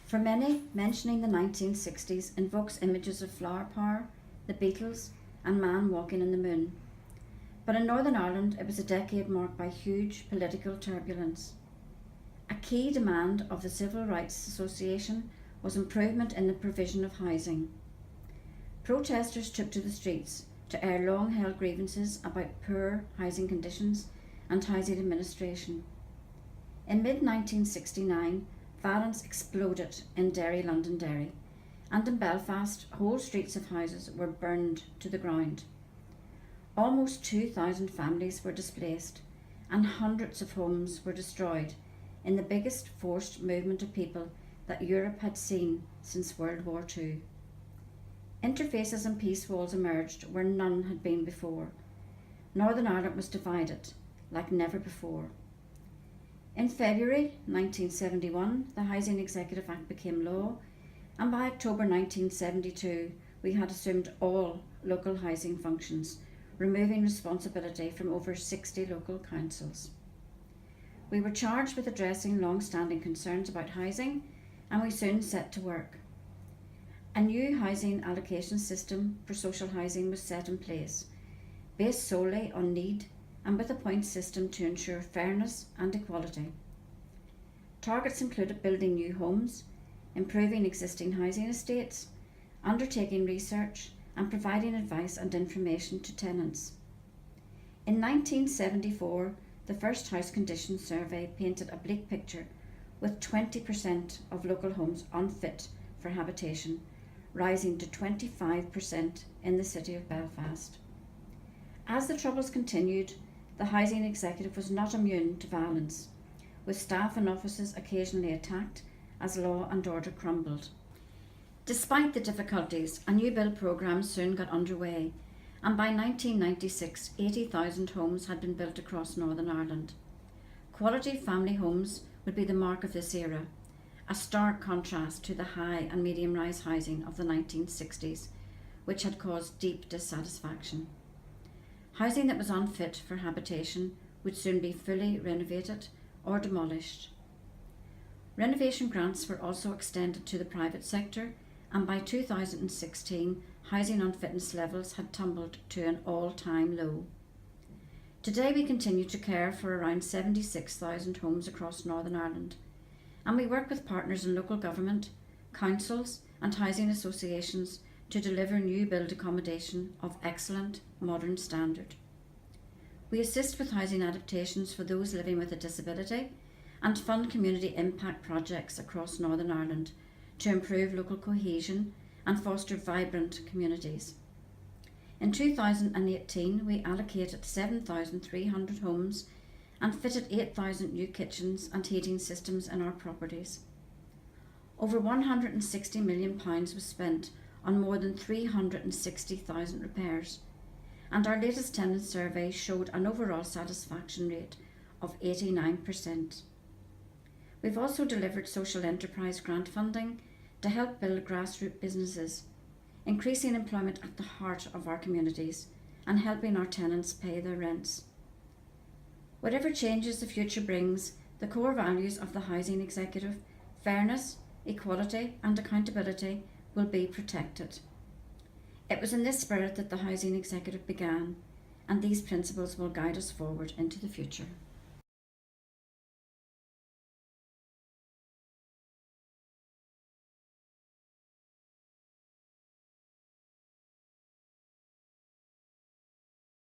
For many, mentioning the 1960s invokes images of flower power, the Beatles, and man walking in the moon. But in Northern Ireland, it was a decade marked by huge political turbulence. A key demand of the Civil Rights Association was improvement in the provision of housing. Protesters took to the streets to air long-held grievances about poor housing conditions and housing administration. In mid-1969, violence exploded in Derry, Londonderry, and in Belfast, whole streets of houses were burned to the ground. Almost 2,000 families were displaced, and hundreds of homes were destroyed in the biggest forced movement of people that Europe had seen since World War II. Interfaces and peace walls emerged where none had been before. Northern Ireland was divided like never before. In February 1971, the Housing Executive Act became law, and by October 1972, we had assumed all local housing functions, removing responsibility from over 60 local councils. We were charged with addressing long-standing concerns about housing, and we soon set to work. A new housing allocation system for social housing was set in place, based solely on need and with a points system to ensure fairness and equality. Targets included building new homes, improving existing housing estates, undertaking research, and providing advice and information to tenants. In 1974, the first House Conditions Survey painted a bleak picture, with 20% of local homes unfit for habitation, rising to 25% in the city of Belfast. As the Troubles continued, the Housing Executive was not immune to violence, with staff and offices occasionally attacked as law and order crumbled. Despite the difficulties, a new build programme soon got underway, and by 1996, 80,000 homes had been built across Northern Ireland. Quality family homes would be the mark of this era, a stark contrast to the high and medium-rise housing of the 1960s, which had caused deep dissatisfaction. Housing that was unfit for habitation would soon be fully renovated or demolished. Renovation grants were also extended to the private sector, and by 2016, housing unfitness levels had tumbled to an all-time low. Today we continue to care for around 76,000 homes across Northern Ireland, and we work with partners in local government, councils and housing associations to deliver new build accommodation of excellent modern standard. We assist with housing adaptations for those living with a disability and fund community impact projects across Northern Ireland to improve local cohesion and foster vibrant communities. In 2018, we allocated 7,300 homes and fitted 8,000 new kitchens and heating systems in our properties. Over £160 million was spent on more than 360,000 repairs, and our latest tenant survey showed an overall satisfaction rate of 89%. We've also delivered social enterprise grant funding to help build grassroots businesses, increasing employment at the heart of our communities and helping our tenants pay their rents. Whatever changes the future brings, the core values of the Housing Executive, fairness, equality and accountability, will be protected. It was in this spirit that the Housing Executive began, and these principles will guide us forward into the future.